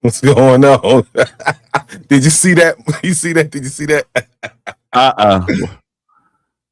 What's going on? Did you see that? You see that? Did you see that? Uh-uh.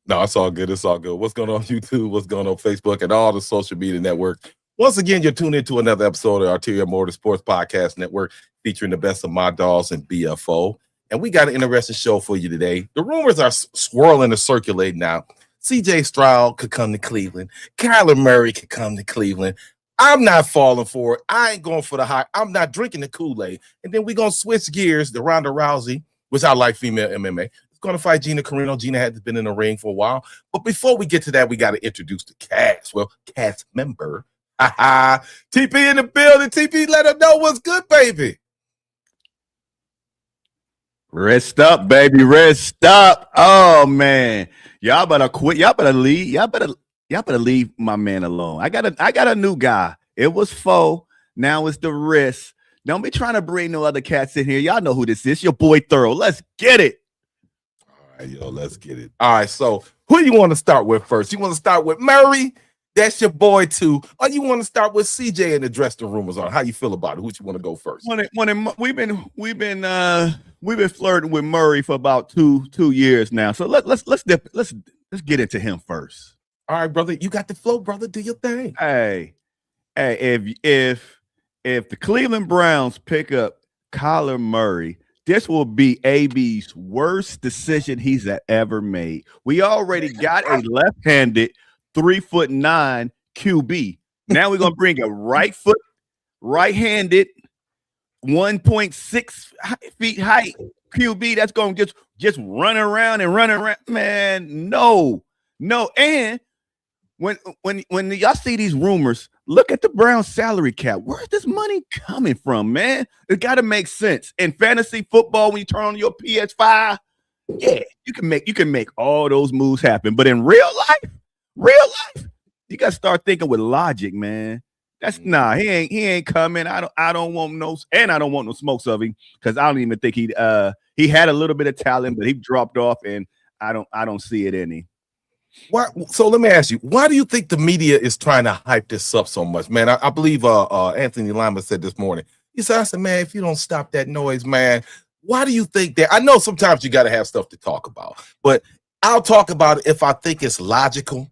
No, it's all good. It's all good. What's going on YouTube? What's going on Facebook and all the social media network? Once again, you're tuned into another episode of Arterial Motorsports Podcast Network featuring the best of my dogs and BFO. And we got an interesting show for you today. The rumors are swirling and circulating now. CJ Stroud could come to Cleveland. Kyler Murray could come to Cleveland. I'm not falling for it. I ain't going for the hype. I'm not drinking the Kool-Aid. And then we're going to switch gears to Ronda Rousey, which I like female MMA. Going to fight Gina Carano. Gina had been in the ring for a while. But before we get to that, we got to introduce the cast. Well, cast member. TP in the building. TP, let her know what's good, baby. Rest up, baby. Rest up. Oh man. Y'all better quit. Y'all better leave. Y'all better leave my man alone. I got a new guy. It was Foe. Now it's the wrist. Don't be trying to bring no other cats in here. Y'all know who this is. Your boy Thorough. Let's get it. All right, yo, let's get it. All right, so who do you want to start with first? You want to start with Murray? That's your boy too. Or you want to start with CJ and address the rumors on how you feel about it? Who you want to go first? We've been flirting with Murray for about two years now. So let's get into him first. All right, brother, you got the flow, brother. Do your thing. Hey, if the Cleveland Browns pick up Kyler Murray, this will be AB's worst decision he's ever made. We already got a left-handed 3'9" QB. Now we're gonna bring a right-handed 1.6 feet height QB that's gonna just run around. Man, no. And when y'all see these rumors, look at the Browns salary cap. Where's this money coming from, man? It got to make sense. In fantasy football, when you turn on your PS5, yeah, you can make all those moves happen. But in real life, you got to start thinking with logic, man. That's he ain't coming. I don't want no smokes of him because I don't even think he had a little bit of talent, but he dropped off, and I don't see it in him. So let me ask you, why do you think the media is trying to hype this up so much, man? I believe Anthony Lima said this morning. He said, I said, man, if you don't stop that noise, man, why do you think that? I know sometimes you got to have stuff to talk about, but I'll talk about it if I think it's logical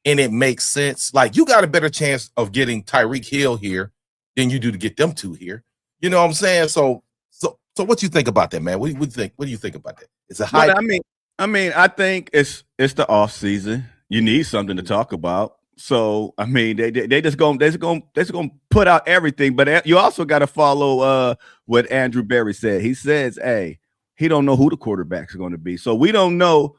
and it makes sense. Like, you got a better chance of getting Tyreek Hill here than you do to get them two here. You know what I'm saying? So what you think about that, man? What do you think? What do you think about that? It's a hype. I think it's the off season. You need something to talk about. So they just gonna put out everything. But you also got to follow what Andrew Berry said. He says, "Hey, he don't know who the quarterbacks are going to be. So we don't know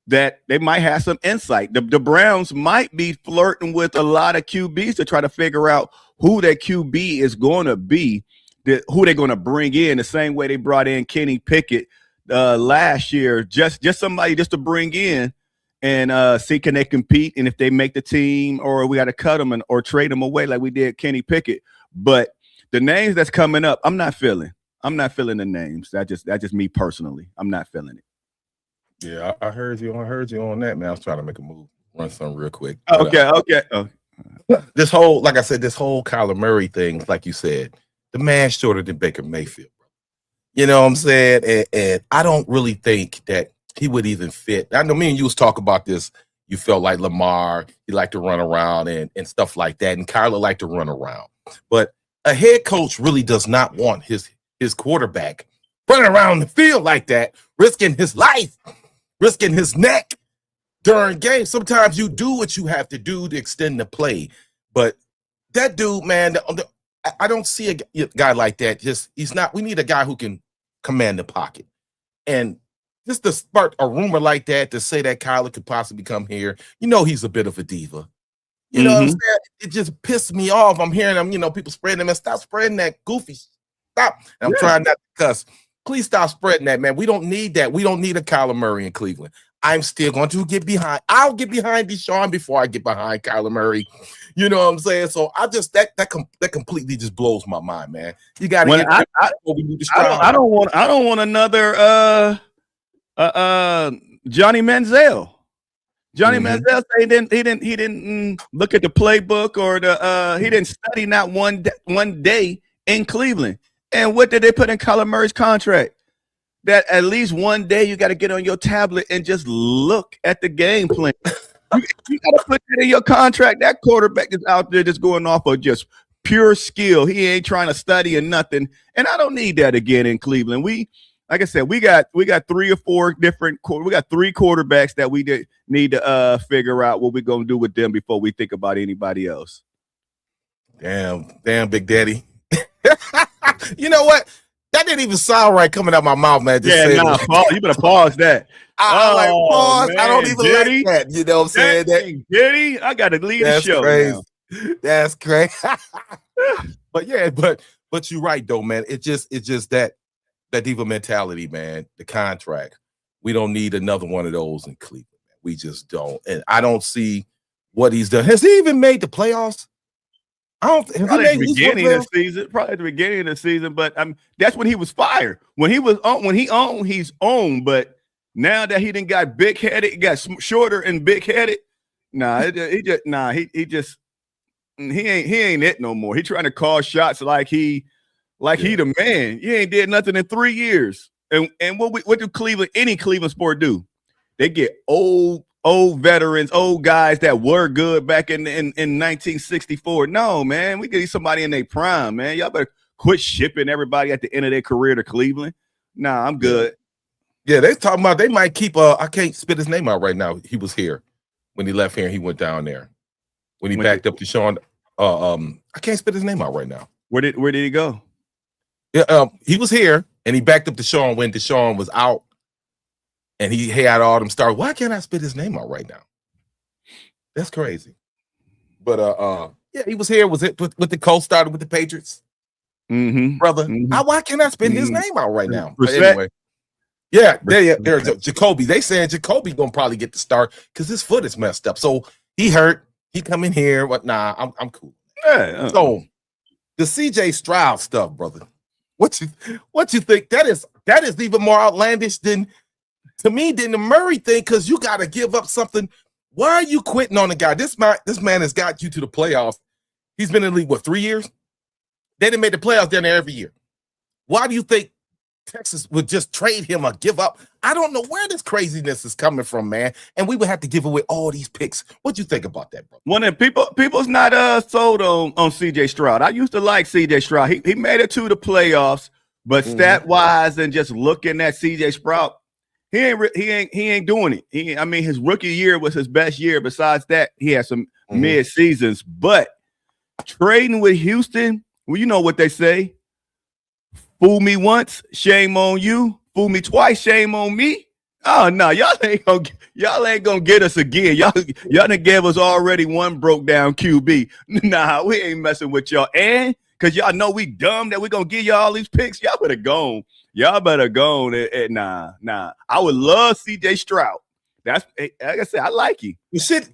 that they might have some insight. The Browns might be flirting with a lot of QBs to try to figure out who that QB is going to be, who they're going to bring in. The same way they brought in Kenny Pickett." Last year, just somebody just to bring in and see can they compete, and if they make the team, or we got to cut them or trade them away like we did Kenny Pickett. But the names that's coming up, I'm not feeling the names. That's just me personally. I'm not feeling it. Yeah, I heard you on that, man. I was trying to make a move, run something real quick. Okay. This whole, like I said, this whole Kyler Murray thing, like you said, the man's shorter than Baker Mayfield. You know what I'm saying? And I don't really think that he would even fit. I know me and you was talking about this. You felt like Lamar, he liked to run around and stuff like that. And Kyler liked to run around. But a head coach really does not want his quarterback running around the field like that, risking his life, risking his neck during games. Sometimes you do what you have to do to extend the play. But that dude, man, I don't see a guy like that. He's not. We need a guy who can command the pocket. And just to spark a rumor like that, to say that Kyler could possibly come here, he's a bit of a diva. You know what I'm saying? It just pissed me off. I'm hearing them, people spreading them, and stop spreading that goofy. Stop. And I'm trying not to cuss. Please stop spreading that, man. We don't need that. We don't need a Kyler Murray in Cleveland. I'm still going to get behind. I'll get behind Deshaun before I get behind Kyler Murray. You know what I'm saying? So I just that completely just blows my mind, man. You got to. I don't want another Johnny Manziel. Johnny Manziel said he didn't look at the playbook or he didn't study not one day in Cleveland. And what did they put in Kyler Murray's contract? That at least one day you got to get on your tablet and just look at the game plan. You got to put that in your contract. That quarterback is out there just going off of just pure skill. He ain't trying to study or nothing. And I don't need that again in Cleveland. Like I said, we got 3 or 4 different. We got 3 quarterbacks that we need to figure out what we're gonna do with them before we think about anybody else. Damn, Big Daddy. You know what? That didn't even sound right coming out my mouth, man. You better pause that. Pause. Man, I don't even like that. You know what I'm saying? Diddy, I got to leave the show. Crazy. That's crazy. But you're right though, man. It's just that diva mentality, man. The contract. We don't need another one of those in Cleveland. Man. We just don't. And I don't see what he's done. Has he even made the playoffs? Probably at the beginning of the season, but that's when he was fired. When he was on, he's on. But now that he didn't got big headed, got shorter and big headed. He ain't it no more. He trying to call shots like he the man. He ain't did nothing in 3 years. And what do any Cleveland sport do? They get old veterans, old guys that were good back in 1964. No, man, we get somebody in their prime, man. Y'all better quit shipping everybody at the end of their career to Cleveland. Nah, I'm good. Yeah, they talking about they might keep I can't spit his name out right now. He was here when he left here and he went down there. When he backed up to Sean, I can't spit his name out right now. Where did he go? Yeah, he was here and he backed up to Sean when Deshaun was out. And he had all them stars. Why can't I spit his name out right now? That's crazy. But he was here. Was it with the co-starter with the Patriots, brother? Why can't I spit his name out right now? Anyway, there's Jacoby. They saying Jacoby gonna probably get the start because his foot is messed up. So he hurt. He come in here. But I'm cool. Yeah. So the CJ Stroud stuff, brother. What you think? That is even more outlandish than. To me, than the Murray thing, because you got to give up something. Why are you quitting on the guy? This man has got you to the playoffs. He's been in the league, 3 years? They didn't make the playoffs down there every year. Why do you think Texas would just trade him or give up? I don't know where this craziness is coming from, man. And we would have to give away all these picks. What you think about that, bro? One of people's not sold on CJ Stroud. I used to like CJ Stroud. He made it to the playoffs, but stat-wise and just looking at CJ Stroud, he ain't doing it. His rookie year was his best year. Besides that, he had some mid seasons. But trading with Houston, well, you know what they say: fool me once, shame on you. Fool me twice, shame on me. Oh no, y'all ain't gonna get us again. Y'all done gave us already one broke down QB. Nah, we ain't messing with y'all. And because y'all know we dumb that we gonna give y'all all these picks, y'all better go. Y'all better go. Nah. I would love CJ Stroud. That's like I said, I like you. You just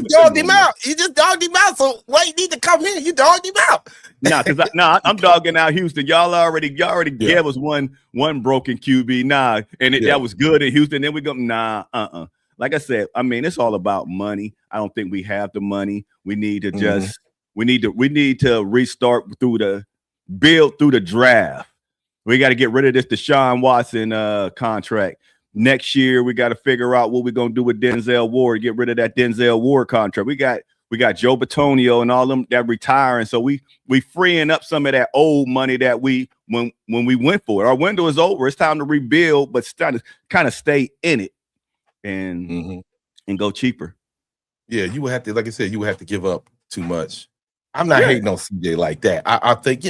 dogged him out. You just dogged him out. So why you need to come here? You dogged him out. I'm dogging out Houston. Y'all already gave us one broken QB. That was good in Houston. Then we go, Like I said, it's all about money. I don't think we have the money. We need to just we need to restart through the draft. We got to get rid of this Deshaun Watson contract. Next year, we got to figure out what we're going to do with Denzel Ward, get rid of that Denzel Ward contract. We got Joe Bitonio and all them that retiring. So we freeing up some of that old money that when we went for it. Our window is over. It's time to rebuild, but kind of stay in it and go cheaper. Yeah, you would have to, like I said, you would have to give up too much. I'm not hating on CJ like that. I think,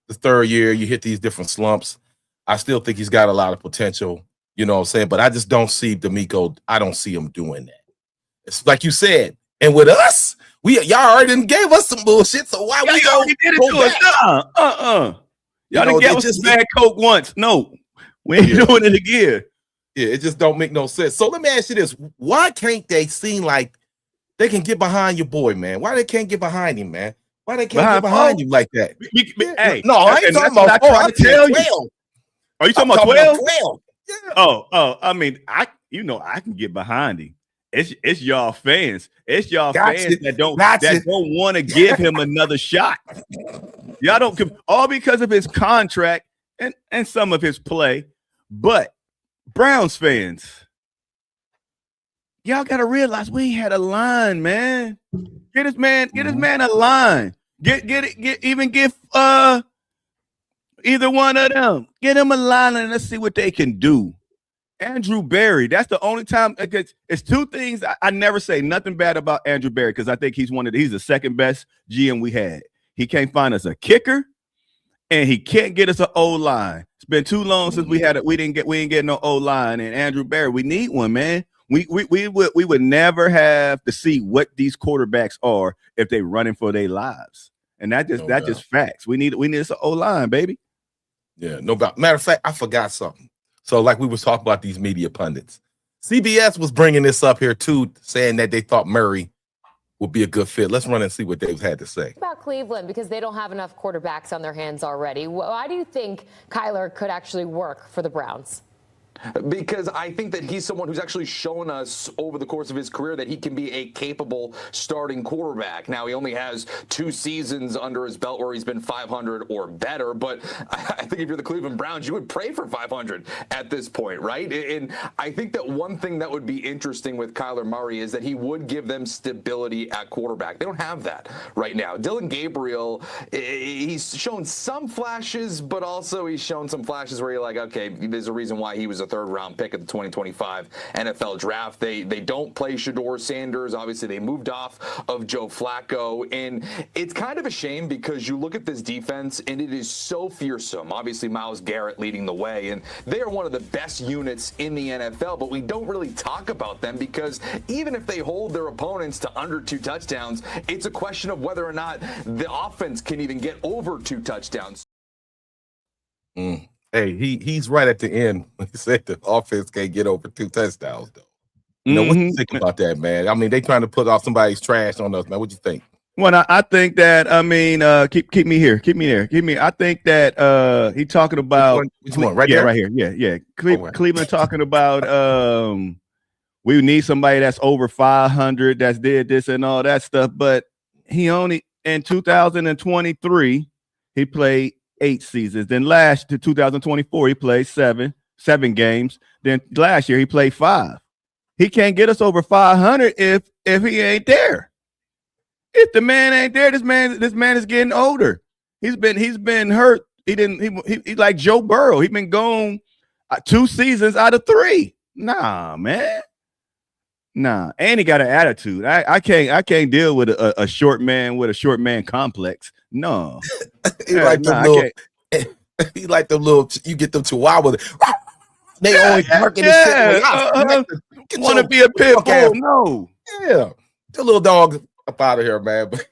the third year you hit these different slumps. I still think he's got a lot of potential, you know what I'm saying? But I just don't see D'Amico. I don't see him doing that. It's like you said. And with us, y'all already gave us some bullshit. So why we already did it to us? Y'all done gave us just bad Coke once. No, we ain't doing it again. Yeah, it just don't make no sense. So let me ask you this. Why can't they seem like they can get behind your boy, man? Why they can't get behind him, man? Why they can't get behind him like that? Hey, no, I ain't talking about 4. I'm tell you. Are you talking about 12? 12? Yeah. Oh, I can get behind him. It's y'all fans. It's y'all fans that don't want to give him another shot. Y'all don't all because of his contract and some of his play. But Browns fans, y'all gotta realize we ain't had a line, man. Get his man a line. Get either one of them. Get him a line and let's see what they can do. Andrew Berry, that's the only time. It's two things. I never say nothing bad about Andrew Berry because I think he's the second best GM we had. He can't find us a kicker, and he can't get us an O-line. It's been too long since we ain't get no O-line. And Andrew Berry, we need one, man. We would never have to see what these quarterbacks are if they running for their lives. And that's just facts. We need us an O-line, baby. Yeah, no doubt. Matter of fact, I forgot something. So, like we was talking about these media pundits, CBS was bringing this up here too, saying that they thought Murray would be a good fit. Let's run and see what they've had to say about Cleveland because they don't have enough quarterbacks on their hands already. Why do you think Kyler could actually work for the Browns? Because I think that he's someone who's actually shown us over the course of his career that he can be a capable starting quarterback. Now, he only has 2 seasons under his belt where he's been 500 or better, but I think if you're the Cleveland Browns, you would pray for 500 at this point, right? And I think that one thing that would be interesting with Kyler Murray is that he would give them stability at quarterback. They don't have that right now. Dylan Gabriel, he's shown some flashes, but also he's shown some flashes where you're like, okay, there's a reason why he was a third-round pick at the 2025 NFL draft. They don't play Shedeur Sanders. Obviously, they moved off of Joe Flacco. And it's kind of a shame because you look at this defense, and it is so fearsome. Obviously, Myles Garrett leading the way. And they are one of the best units in the NFL, but we don't really talk about them because even if they hold their opponents to under 2 touchdowns, it's a question of whether or not the offense can even get over 2 touchdowns. Hey, he's right at the end when he said the offense can't get over 2 touchdowns, though. You know, what do you think about that, man? I mean, they trying to put off somebody's trash on us, man. What do you think? Well, I think that, keep me here. Keep me there. I think that he talking about which one? Right there? Right here. Yeah. Cleveland talking about we need somebody that's over 500 that's did this and all that stuff. But he only in 2023 he played 8 seasons. Then last to 2024, he played seven games. Then last year he played 5. He can't get us over 500 if he ain't there. If the man ain't there, this man is getting older. He's been hurt. He's like Joe Burrow. He's been gone 2 seasons out of 3. Nah, man. Nah, and he got an attitude. I can't deal with a short man with a short man complex. No. He like the little you get them chihuahua. They always working this shit. Want to be a pit bull? No. Yeah. The little dog up out of here, man. But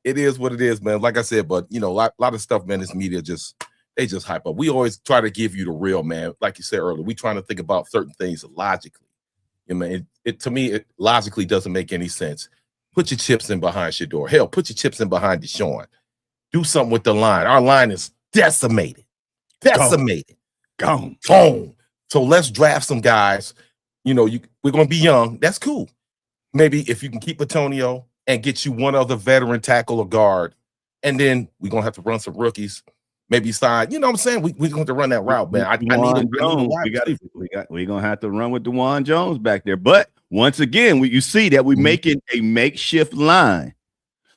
it is what it is, man. Like I said, but you know, a lot of stuff, man, this media they just hype up. We always try to give you the real, man. Like you said earlier, we trying to think about certain things logically. You know, it to me, it logically doesn't make any sense. Put your chips in behind Shedeur. Hell, put your chips in behind Deshaun. Do something with the line. Our line is decimated. Gone. So let's draft some guys. You know, we're going to be young. That's cool. Maybe if you can keep Antonio and get you one other veteran tackle or guard, and then we're going to have to run some rookies. Maybe sign. You know what I'm saying? We're going to have to run that route, man. I need we're going to have to run with DeJuan Jones back there. But once again, you see that we're making a makeshift line.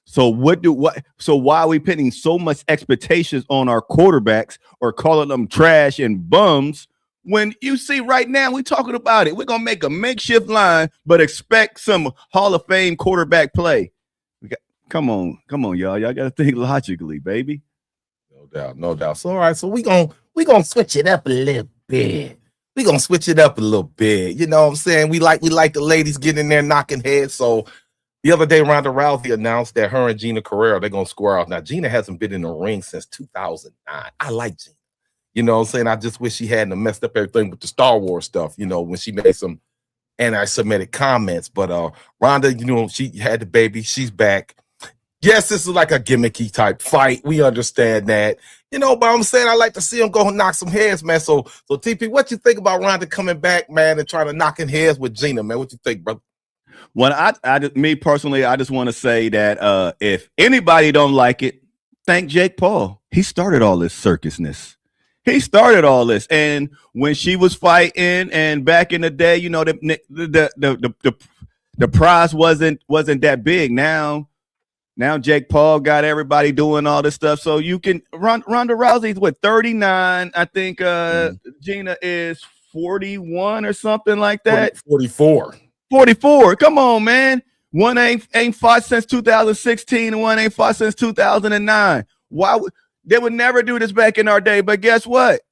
So why are we putting so much expectations on our quarterbacks or calling them trash and bums when you see right now we're talking about it? We're going to make a makeshift line, but expect some Hall of Fame quarterback play. Come on, y'all. Y'all got to think logically, baby. No doubt. So all right, so we gonna switch it up a little bit. You know what I'm saying? We like the ladies getting in there knocking heads. So the other day, Ronda Rousey announced that her and Gina Carrera, they're gonna square off. Now, Gina hasn't been in the ring since 2009. I like Gina. You know what I'm saying? I just wish she hadn't messed up everything with the Star Wars stuff, you know, when she made some anti-Semitic comments. But Ronda, you know, she had the baby, she's back. Yes, this is like a gimmicky type fight. We understand that. You know, but I'm saying I like to see him go and knock some heads, man. So TP, what you think about Ronda coming back, man, and trying to knock in heads with Gina, man? What you think, brother? Well, me personally, I just want to say that if anybody don't like it, thank Jake Paul. He started all this circusness. He started all this, and when she was fighting, and back in the day, you know, the prize wasn't that big. Now Jake Paul got everybody doing all this stuff. So you can Ronda Rousey's what 39. I think Gina is 41 or something like that. 44. 44. Come on, man. One ain't fought since 2016, and one ain't fought since 2009. Why they would never do this back in our day? But guess what?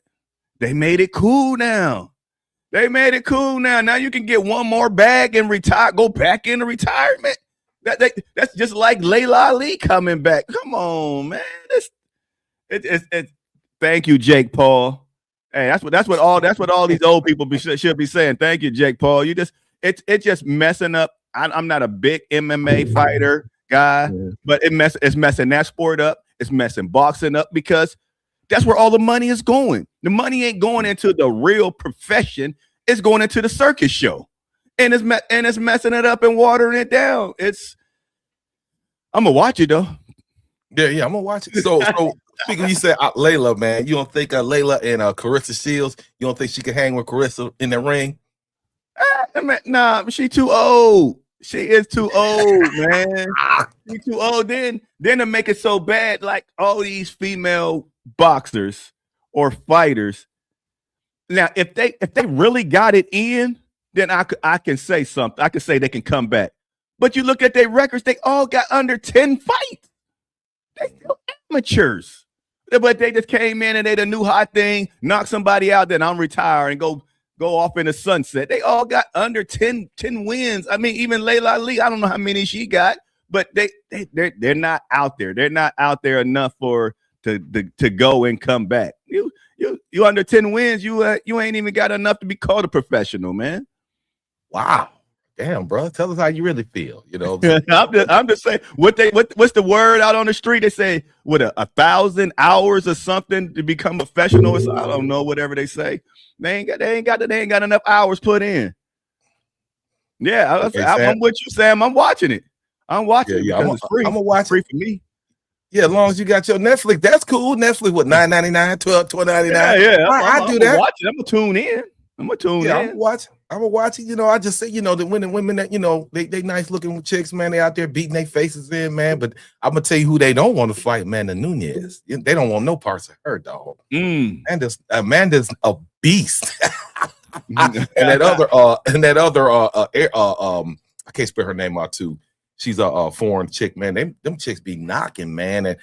They made it cool now. They made it cool now. Now you can get one more bag and retire, go back into retirement. That's just like Layla Ali coming back. Come on, man. It's thank you, Jake Paul. Hey, that's what all these old people should be saying. Thank you, Jake Paul. It's just messing up. I'm not a big MMA fighter guy, but it's messing that sport up. It's messing boxing up because that's where all the money is going. The money ain't going into the real profession. It's going into the circus show, and it's messing it up and watering it down. I'm gonna watch it though. Yeah, I'm gonna watch it. So speaking, you said Layla, man. You don't think Layla and Carissa Shields? You don't think she could hang with Carissa in the ring? Nah, she too old. She is too old, man. She too old. Then to make it so bad, like all these female boxers or fighters. Now, if they really got it in, then I can say something. I can say they can come back. But you look at their records, they all got under 10 fights. They still amateurs. But they just came in and they the new hot thing, knock somebody out, then I'm retired and go off in the sunset. They all got under 10 wins. I mean, even Layla Ali, I don't know how many she got, but they're not out there. They're not out there enough to go and come back. You under 10 wins, you ain't even got enough to be called a professional, man. Wow. Damn, bro. Tell us how you really feel. You know, I'm just saying what's the word out on the street? They say what 1,000 hours or something to become professional. So I don't know, whatever they say. They ain't got enough hours put in. Yeah, I'm with you, Sam. I'm watching it. I'm watching it because it's free. I'm gonna watch it's free for me. Yeah, as long as you got your Netflix, that's cool. Netflix, what, $9.99, $12.99? Yeah. I do that. Watch it. I'm gonna tune in. I'm gonna watch. I'm gonna watch it. You know, I just say, you know, the women that, you know, they nice looking chicks, man. They out there beating their faces in, man. But I'm gonna tell you who they don't want to fight, man. The Nunez. They don't want no parts of her, dog. Amanda's a beast. and that other I can't spell her name out too. She's a foreign chick, man. Them chicks be knocking, man. And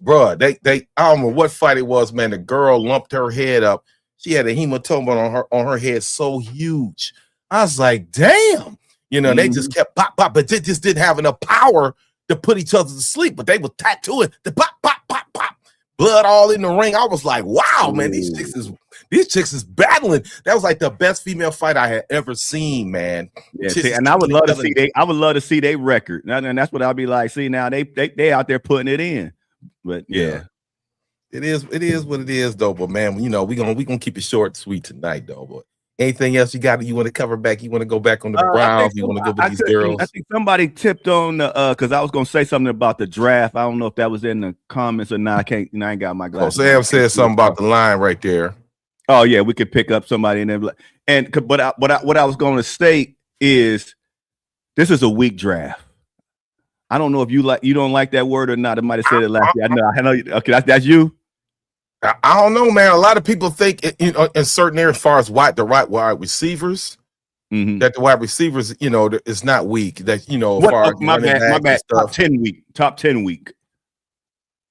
bro, they I don't know what fight it was, man. The girl lumped her head up. She had a hematoma on her head so huge. I was like, damn. You know, they just kept pop, but they just didn't have enough power to put each other to sleep. But they were tattooing the pop, blood all in the ring. I was like, wow, man, these chicks is battling. That was like the best female fight I had ever seen, man. Yeah, and I would love to see their record. And that's what I'll be like. See, now they out there putting it in. But yeah. It is what it is, though. But man, you know, we gonna keep it short and sweet tonight, though. But anything else you want to cover back? You want to go back on the Browns? You want to go with these girls? I think somebody tipped on because I was gonna say something about the draft. I don't know if that was in the comments or not. I ain't got my glasses. Oh, Sam said something about the line right there. Oh yeah, we could pick up somebody in there. But what I was going to state is this is a weak draft. I don't know if you don't like that word or not. I might have said it last year. I know. Okay, that's you. I don't know, man. A lot of people think, you know, in certain areas, as far as the right wide receivers, that the wide receivers, you know, is not weak. That, you know, as far as my bad. Top 10 week. Top 10 week.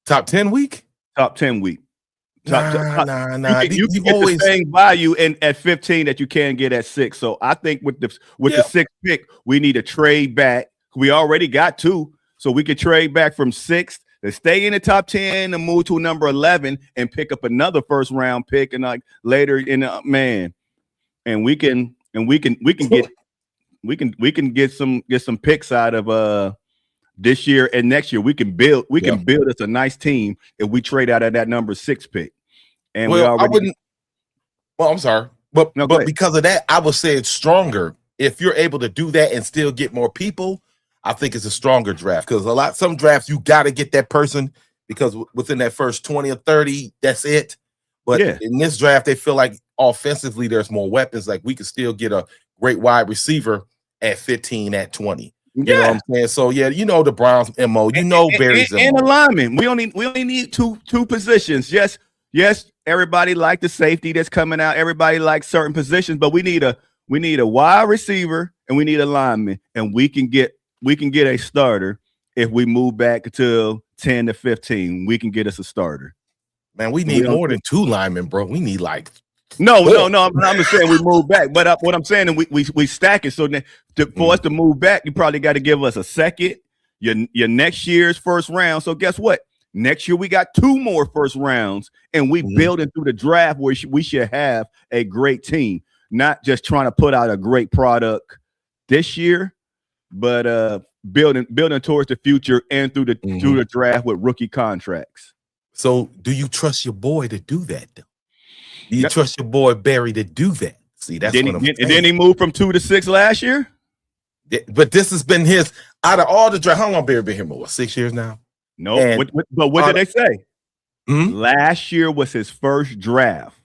Top 10 week. Nah. You can get always the same value at 15 that you can get at 6. So I think with the 6th pick, we need to trade back. We already got 2, so we could trade back from 6th to stay in the top 10 and move to number 11 and pick up another first round pick and like later in and we can get some picks out of this year and next year. We can build us a nice team if we trade out of that number 6 pick. And I'm sorry, but because of that, I would say it's stronger if you're able to do that and still get more people. I think it's a stronger draft because some drafts you got to get that person because within that first 20 or 30, that's it. But Yeah. in this draft, they feel like offensively there's more weapons. Like we could still get a great wide receiver at 15, at 20. You know what I'm saying? So yeah, you know the Browns MO, you know Barry's MO. And alignment. We only need two positions. Yes, everybody like the safety that's coming out. Everybody likes certain positions, but we need a wide receiver and we need a lineman, and we can get a starter if we move back to 10 to 15. We can get us a starter. Man, we need more than 2 linemen, bro. We need like no. I'm just saying we move back, but what I'm saying is we stack it. So for us to move back, you probably got to give us a second, your next year's first round. So guess what? Next year we got 2 more first rounds, and we building through the draft where we should have a great team, not just trying to put out a great product this year, but building towards the future and through the draft with rookie contracts. So do you trust your boy to do that though? Do you trust your boy Barry to do that? See, that's what I'm saying. And then he moved from 2 to 6 last year. But this has been his out of all the draft. How long Barry been here? What, 6 years now? No, but what did they say? Last year was his first draft.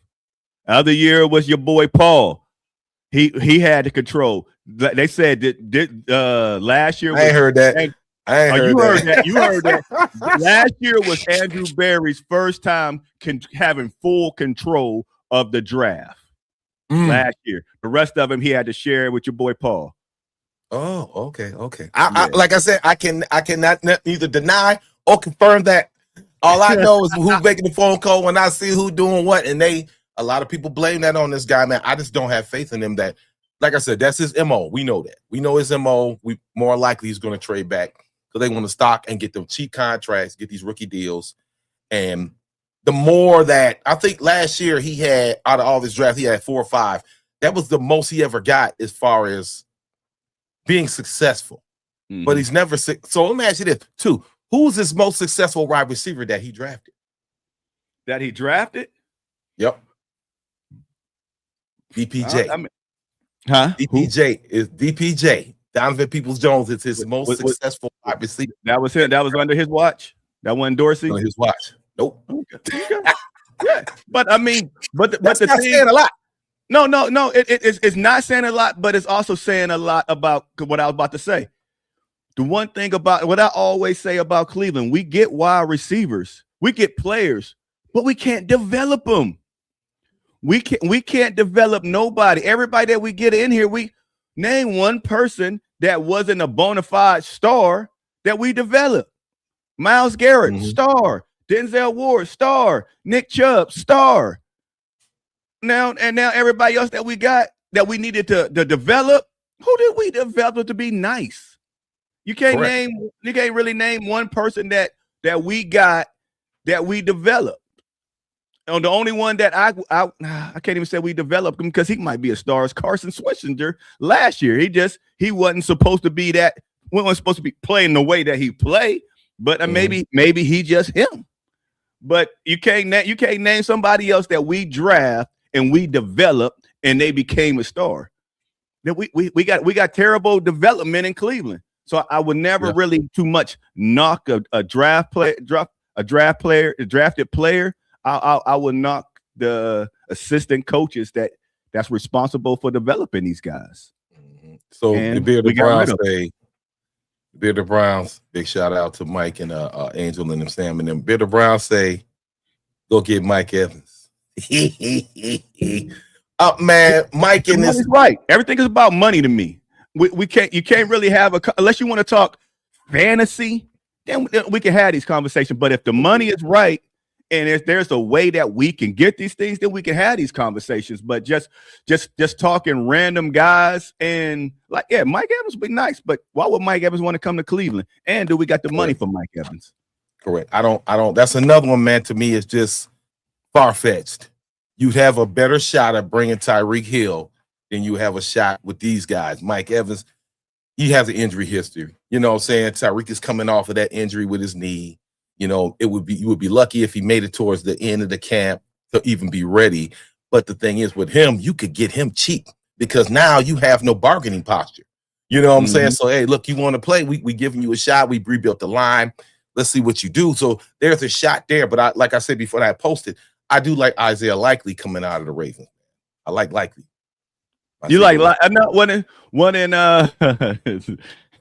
Other year was your boy Paul. He had the control. They said that last year. I ain't heard that. You heard that. Last year was Andrew Barry's first time having full control of the draft. Last year, the rest of him he had to share with your boy Paul. Oh, okay. I like I said, I cannot neither deny or confirm that. All I know is who's making the phone call when I see who doing what, and a lot of people blame that on this guy, man. I just don't have faith in him. That, like I said, that's his MO. We know that. We know his MO. We more likely he's going to trade back because they want to stock and get them cheap contracts, get these rookie deals, and the more that I think last year he had out of all this draft, he had 4 or 5. That was the most he ever got as far as being successful. But he's never so let me ask you this too. Who's his most successful wide receiver that he drafted? Yep. DPJ. DPJ is DPJ. Donovan Peoples-Jones is his most successful wide receiver. That was him. That was under his watch. That wasn't Dorsey. Under his watch. Nope. Yeah, but I mean, but that's the not thing, saying a lot. No. It's not saying a lot, but it's also saying a lot about what I was about to say. The one thing about what I always say about Cleveland, we get wide receivers, we get players, but we can't develop them. We can't develop nobody. Everybody that we get in here, we name one person that wasn't a bona fide star that we developed. Myles Garrett, star. Denzel Ward, star. Nick Chubb, star. Now everybody else that we got that we needed to develop, who did we develop to be nice? You can't really name one person that we got that we developed. And the only one that I can't even say we developed him because he might be a star is Carson Switzinger last year. He wasn't supposed to be that. We weren't supposed to be playing the way that he played, but maybe he just him. But you can't name somebody else that we draft and we developed and they became a star. Then we got terrible development in Cleveland. So I would never really too much knock a drafted player. I would knock the assistant coaches that's responsible for developing these guys. So the Bearded Browns, big shout out to Mike and Angel and them Sam and them. Bearded Browns say, go get Mike Evans. Up, man, Mike and this right. Everything is about money to me. You can't really have unless you want to talk fantasy, then we can have these conversations. But if the money is right and if there's a way that we can get these things, then we can have these conversations. But just talking random guys and Mike Evans would be nice, but why would Mike Evans want to come to Cleveland? And do we got the money for Mike Evans? Correct. I don't. That's another one, man. To me, it's just far-fetched. You'd have a better shot at bringing Tyreek Hill than you have a shot with these guys. Mike Evans, he has an injury history. You know what I'm saying? Tyreek is coming off of that injury with his knee. You know, you would be lucky if he made it towards the end of the camp to even be ready. But the thing is, with him, you could get him cheap because now you have no bargaining posture. You know what I'm saying? So, hey, look, you want to play? We giving you a shot. We rebuilt the line. Let's see what you do. So there's a shot there. But like I said before I posted, I do like Isaiah Likely coming out of the Ravens. I like Likely. You like I'm not one in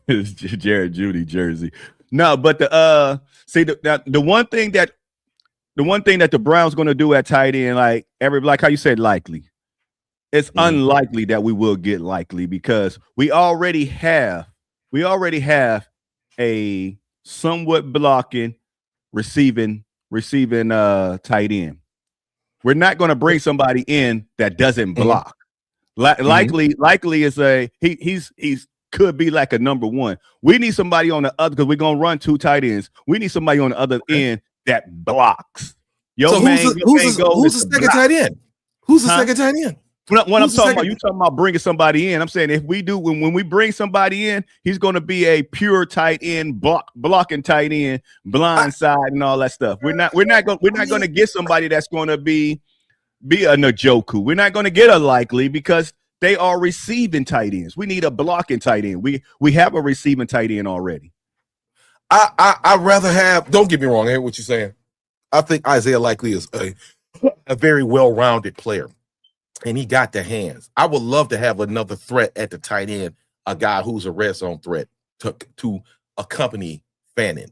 it's Jared Judy jersey. No, but the one thing that the Browns going to do at tight end, like how you said, likely. It's unlikely that we will get Likely because we already have a somewhat blocking receiving tight end. We're not going to bring somebody in that doesn't block. Likely is he's could be like a number one. We need somebody on the other because we're gonna run 2 tight ends. We need somebody on the other end that blocks. So who's the second tight end? Who's the second tight end? When I'm talking about, you talking about bringing somebody in. I'm saying if we do, when we bring somebody in, he's going to be a pure tight end, blocking tight end, blind side, and all that stuff. We're not going to get somebody that's going to be a Njoku. We're not going to get a Likely because they are receiving tight ends. We need a blocking tight end. We have a receiving tight end already. I'd rather have. Don't get me wrong. I hear what you're saying. I think Isaiah Likely is a very well-rounded player. And he got the hands. I would love to have another threat at the tight end, a guy who's a red zone threat to accompany Fannin.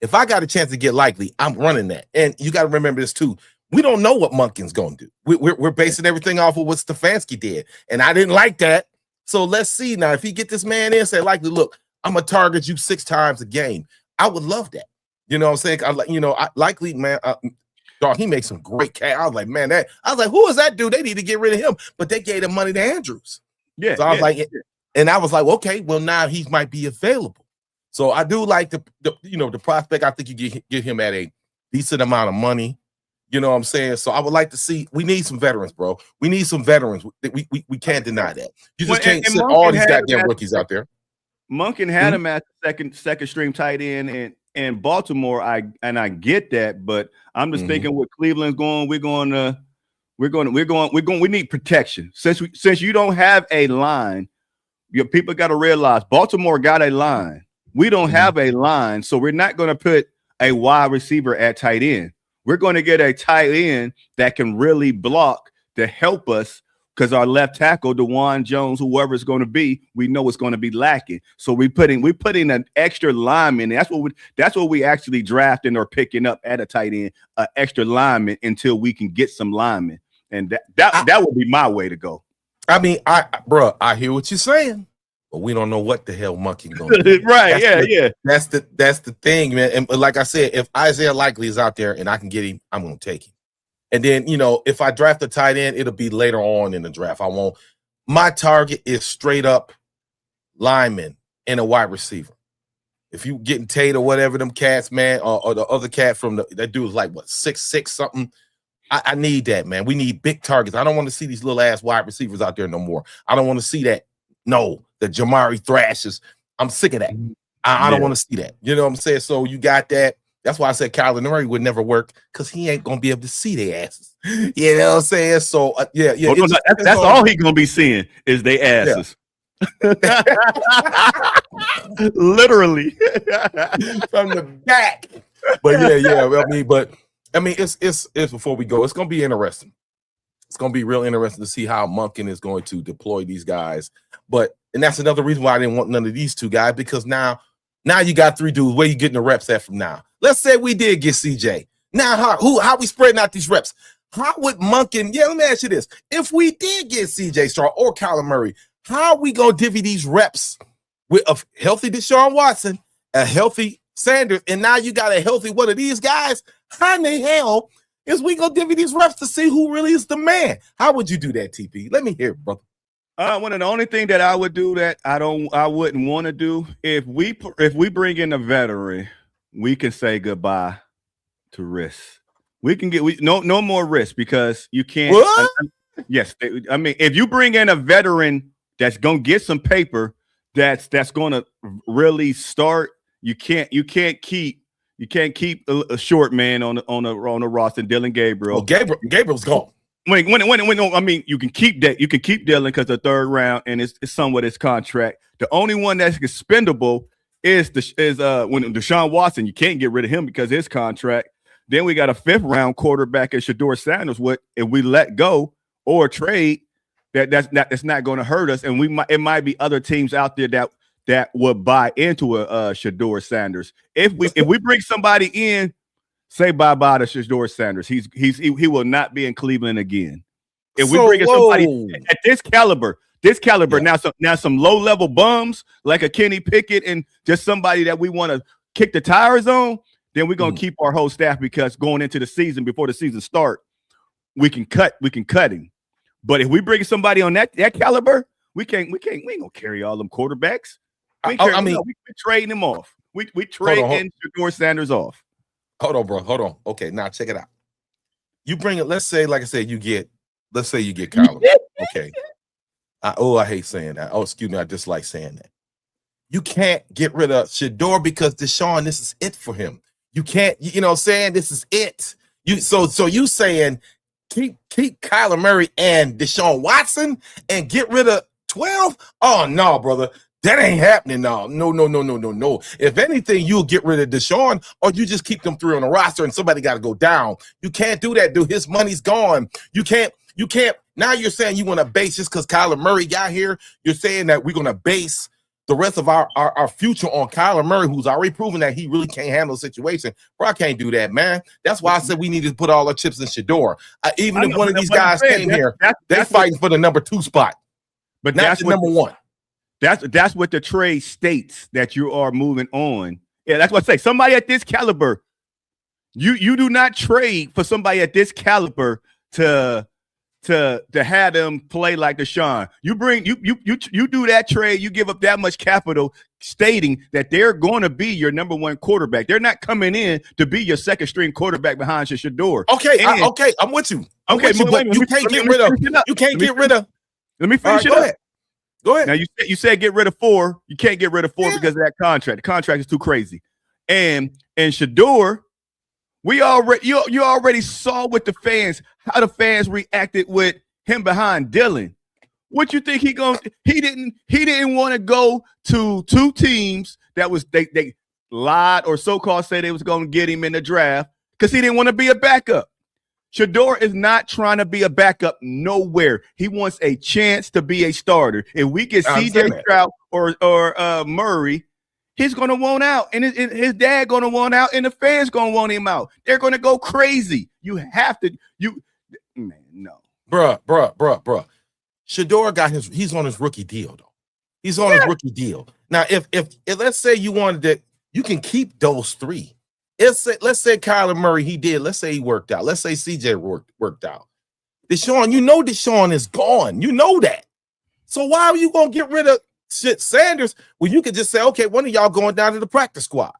If I got a chance to get Likely, I'm running that. And you got to remember this too. We don't know what Monken's going to do. We're basing everything off of what Stefanski did. And I didn't like that. So let's see now. If he get this man in, say Likely, look, I'm going to target you 6 times a game. I would love that. You know what I'm saying? Likely, man, dog, he makes some great cash. I was like, man, who is that dude? They need to get rid of him. But they gave him money to Andrews. Yeah. So I was like, and I was like, okay, well, now he might be available. So I do like the prospect. I think you get him at a decent amount of money. You know what I'm saying? So I would like to see. We need some veterans, bro. We need some veterans. We can't deny that. You just can't sit all these goddamn rookies out there. Monken had him at second string tight end and Baltimore. I get that, but I'm just thinking what Cleveland's going. We need protection. Since you don't have a line, your people got to realize Baltimore got a line. We don't have a line, so we're not going to put a wide receiver at tight end. We're going to get a tight end that can really block to help us because our left tackle, DeJuan Jones, whoever it's going to be, we know it's going to be lacking. So we're putting an extra lineman. That's what we actually drafting or picking up at a tight end, an extra lineman until we can get some linemen. And that would be my way to go. I mean, I hear what you're saying, but we don't know what the hell Monkey gonna do. Right? That's the thing, man. And like I said, if Isaiah Likely is out there and I can get him, I'm gonna take him. And then, if I draft a tight end, it'll be later on in the draft. My target is straight up lineman and a wide receiver. If you getting Tate or whatever them cats, man, or the other cat from that dude is like what 6'6" something. I need that, man. We need big targets. I don't want to see these little ass wide receivers out there no more. I don't want to see that. No, the Jamari Thrashes. I'm sick of that. I don't want to see that. You know what I'm saying? So you got that. That's why I said Kyler Murray would never work because he ain't gonna be able to see their asses. You know what I'm saying? So yeah. That's all he gonna be seeing is their asses. Yeah. Literally from the back. But I mean, it's before we go, it's gonna be interesting. It's gonna be real interesting to see how Monken is going to deploy these guys. And that's another reason why I didn't want none of these 2 guys because now you got 3 dudes. Where you getting the reps at from now? Let's say we did get CJ. Now, how we spreading out these reps? How would Monken? Yeah, let me ask you this: if we did get CJ Stroud or Kyler Murray, how are we gonna divvy these reps with a healthy Deshaun Watson, a healthy Sanders, and now you got a healthy one of these guys? How in the hell is we gonna divvy these reps to see who really is the man? How would you do that, TP? Let me hear it, brother. The only thing that I would do that I wouldn't want to do if we bring in a veteran, we can say goodbye to risk. We can get no more risk because you can't. What? Yes, I mean if you bring in a veteran that's gonna get some paper, that's gonna really start. You can't keep a short man on the roster. Dylan Gabriel. Well, Gabriel's gone. When I mean you can keep that. You can keep Dylan because the 3rd round and it's somewhat his contract. The only one that's expendable is when Deshaun Watson. You can't get rid of him because of his contract. Then we got a 5th round quarterback in Shedeur Sanders. What if we let go or trade? That's not going to hurt us. And it might be other teams out there that would buy into a Shedeur Sanders. If we bring somebody in, say bye-bye to Shedeur Sanders. He will not be in Cleveland again. If we bring in somebody at this caliber, now some low-level bums like a Kenny Pickett and just somebody that we want to kick the tires on, then we're gonna keep our whole staff, because going into the season, before the season start, we can cut him. But if we bring somebody on that caliber, we ain't gonna carry all them quarterbacks. We trading them off. We trading Shedeur Sanders off. Hold on, bro. Hold on. Okay, now check it out. You bring it. Let's say, like I said, you get Kyler. Okay. I hate saying that. Oh, excuse me. I dislike saying that. You can't get rid of Shedeur because Deshaun, this is it for him. You can't, you know what I'm saying? This is it. So you saying keep Kyler Murray and Deshaun Watson and get rid of 12? Oh, no, brother. That ain't happening now. No. If anything, you'll get rid of Deshaun, or you just keep them 3 on the roster and somebody got to go down. You can't do that, dude. His money's gone. You can't. Now you're saying you want to base just because Kyler Murray got here. You're saying that we're going to base the rest of our future on Kyler Murray, who's already proven that he really can't handle the situation. Bro, I can't do that, man. That's why I said we need to put all our chips in Shedeur. Even if one of these guys came here, they're fighting for the number 2 spot, but not the number 1. That's what the trade states, that you are moving on. Yeah, that's what I say. Somebody at this caliber, you do not trade for somebody at this caliber to have them play like Deshaun. You do that trade, you give up that much capital, stating that they're going to be your number 1 quarterback. They're not coming in to be your 2nd string quarterback behind your Shedeur. Okay, I'm with you. But you can't get rid of. Let me finish it up. Go ahead. Now you said get rid of 4. You can't get rid of 4 because of that contract. The contract is too crazy. And Shedeur, you already saw with the fans how the fans reacted with him behind Dylan. What you think he didn't want to go to 2 teams that was they lied or so-called say they was going to get him in the draft because he didn't want to be a backup. Shedeur is not trying to be a backup nowhere. He wants a chance to be a starter. If we get CJ Stroud or Murray, he's going to want out, and his dad going to want out, and the fans going to want him out. They're going to go crazy. You have to. No. Bruh. Shedeur he's on his rookie deal, though. He's on his rookie deal. Now, if let's say you wanted that, you can keep those 3. Let's say Kyler Murray, let's say he worked out. Let's say CJ worked out. Deshaun, Deshaun is gone. You know that. So why are you going to get rid of Sanders when you could just say, okay, one of y'all going down to the practice squad?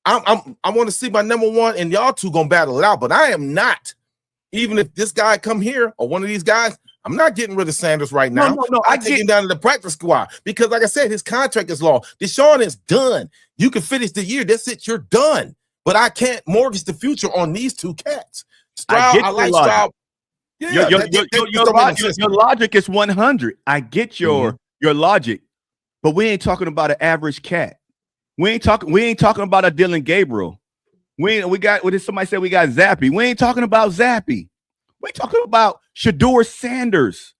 I want to see my number 1, and y'all 2 going to battle it out. But I am not. Even if this guy come here or one of these guys, I'm not getting rid of Sanders right now. No, I take him down to the practice squad because, like I said, his contract is long. Deshaun is done. You can finish the year. That's it. You're done. But I can't mortgage the future on these 2 cats. Stroud, I like Stroud. Yeah, your logic is 100. I get your logic, but we ain't talking about an average cat. We ain't talking about a Dylan Gabriel. What did somebody say? We got Zappy. We ain't talking about Zappy. We talking about Shedeur Sanders.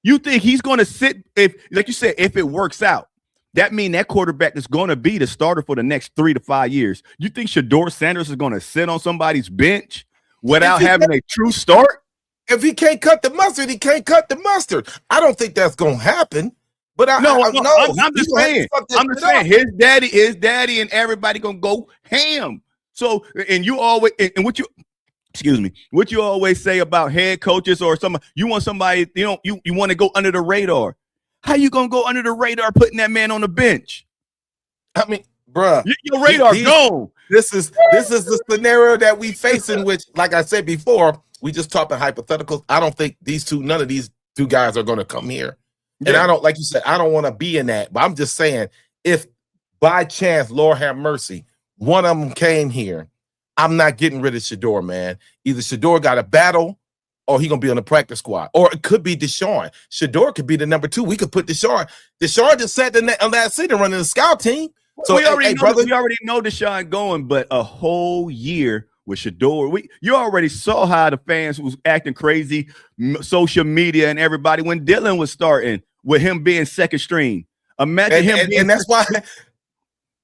You think he's going to sit, if, like you said, if it works out? That means that quarterback is going to be the starter for the next 3 to 5 years. You think Shedeur Sanders is going to sit on somebody's bench without having a true start? If he can't cut the mustard, he can't cut the mustard. I don't think that's going to happen. But I'm just saying his daddy, and everybody going to go ham. So, and you always, and what you always say about head coaches or somebody, you want somebody, you want to go under the radar. How you gonna go under the radar putting that man on the bench? I mean, bruh, your radar gone. This is the scenario that we face in which, like I said before, we just talked about hypotheticals. I don't think none of these 2 guys are gonna come here. And I don't, like you said, I don't want to be in that. But I'm just saying, if by chance, Lord have mercy, one of them came here, I'm not getting rid of Shedeur, man. Either Shedeur got a battle, or he gonna be on the practice squad, or it could be Deshaun. Shedeur could be the number 2. We could put Deshaun. Deshaun just sat on that seat and running the scout team. So we already hey, know brother, we already know Deshaun going, but a whole year with Shador. You already saw how the fans was acting crazy, social media and everybody when Dylan was starting with him being second string. Imagine him being, and that's why,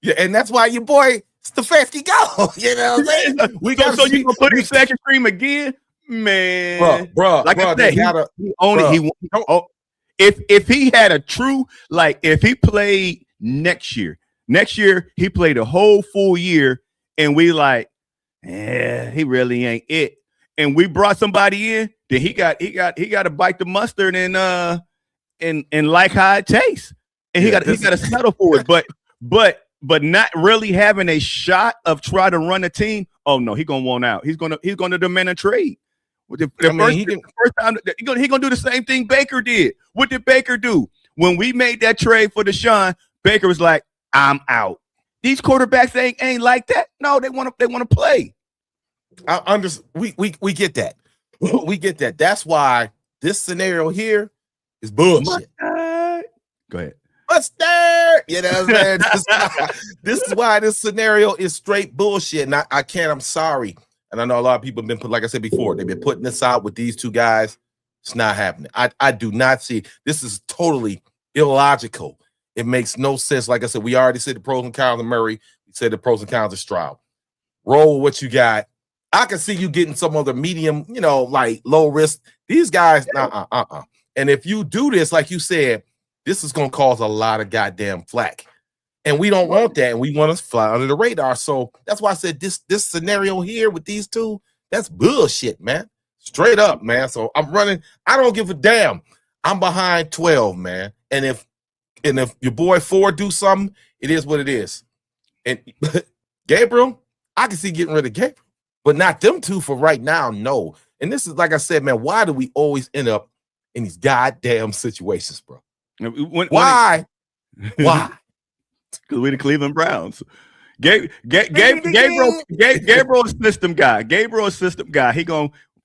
yeah, and that's why your boy Stefanski go. You know what I'm saying? We got so you gonna put him second string again, man? bro. Like I said, he only bruh. he oh, if he had a true, like if he played next year he played a whole full year, and we like, he really ain't it. And we brought somebody in, then he got to bite the mustard and like how it tastes. And he got to settle for it. But not really having a shot of try to run a team. Oh no, he's gonna want out. He's gonna demand a trade. The first time he gonna do the same thing Baker did. What did Baker do? When we made that trade for Deshaun, Baker was like, I'm out. These quarterbacks ain't like that. No, they want to play. I understand. We get that. We get that. That's why this scenario here is bullshit. Go ahead. Mustard. You know what I'm saying? This is why this scenario is straight bullshit. And I can't. I'm sorry. And I know a lot of people have been like I said before, they've been putting this out with these two guys. It's not happening. I do not see. This is totally illogical. It makes no sense. Like I said, we already said the pros and cons of Murray. We said the pros and cons of Stroud. Roll what you got. I can see you getting some other medium, like low risk. These guys, And if you do this, like you said, this is going to cause a lot of goddamn flack. And we don't want that. And we want to fly under the radar. So that's why I said this scenario here with these two, that's bullshit, man. Straight up, man. So I'm running. I don't give a damn. I'm behind 12, man. And if your boy Ford do something, it is what it is. And Gabriel, I can see getting rid of Gabriel, but not them two for right now. No. And this is like I said, man. Why do we always end up in these goddamn situations, bro? Why? Why? Because we're the Cleveland Browns. Gabriel system guy. Gabriel system guy.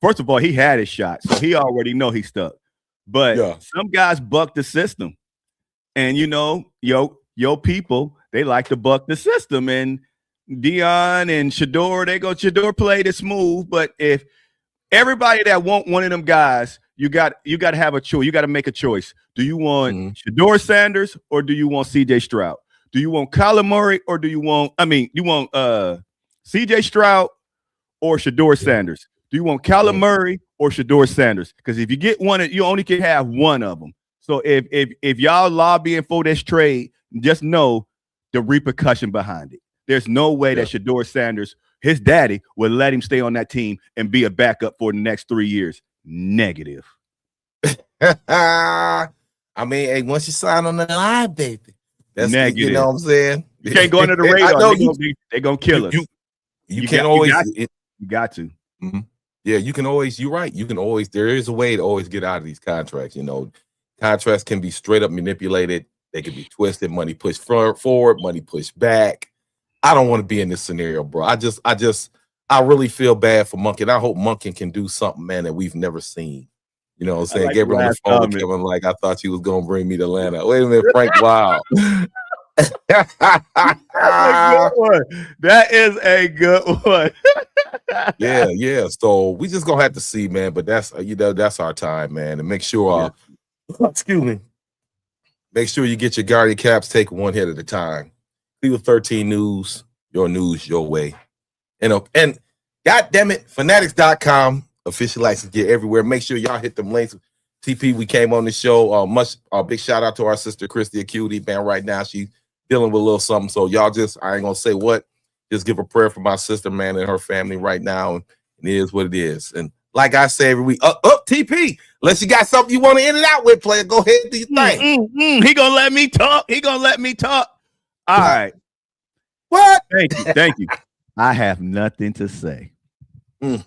First of all, he had his shot, so he already know he's stuck. But some guys buck the system, and your people, they like to buck the system. And Dion and Shador played it smooth. But if everybody that want one of them guys, you got to have a choice. You got to make a choice. Do you want Shador Sanders or do you want CJ Stroud? Do you want Kyler Murray or do you want CJ Stroud or Shador Sanders? Do you want Kyler Murray or Shador Sanders? Because if you get one, you only can have one of them. So if y'all lobbying for this trade, just know the repercussion behind it. There's no way that Shador Sanders, his daddy, would let him stay on that team and be a backup for the next 3 years. Negative. I mean, hey, once you sign on the line, baby, that's negative. You know what I'm saying? You can't go under the radar. They're gonna kill us. You can always. You got to. Mm-hmm. Yeah, you can always. You're right. You can always. There is a way to always get out of these contracts. Contracts can be straight up manipulated. They can be twisted. Money pushed forward. Money pushed back. I don't want to be in this scenario, bro. I really feel bad for Monken. I hope Monken can do something, man, that we've never seen. You know what I'm saying? Like Gabriel on the phone with Kevin, like, I thought you was going to bring me to Atlanta. Wait a minute, Frank, wow. That is a good one. Yeah. So we just going to have to see, man. But that's, that's our time, man. And make sure, excuse me, make sure you get your Guardian caps, take one hit at a time. Cleveland 13 News, your way. And God damn it, fanatics.com. Official license get everywhere. Make sure y'all hit them links. TP, we came on the show. Big shout out to our sister Christy Acuity, man. Right now, she's dealing with a little something. So y'all I ain't gonna say what. Just give a prayer for my sister, man, and her family right now. And it is what it is. And like I say every week, TP. Unless you got something you want to end it out with, player, go ahead and do your thing. He gonna let me talk. All right. What? Thank you. I have nothing to say. Ain't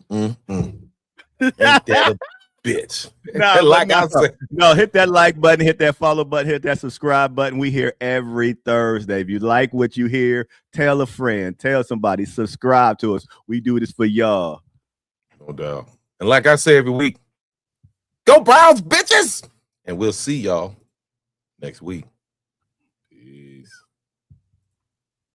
that a bitch? Hit that like button, hit that follow button, hit that subscribe button. We here every Thursday. If you like what you hear, tell a friend, tell somebody, subscribe to us. We do this for y'all. No doubt. And like I say every week, go Browns, bitches! And we'll see y'all next week.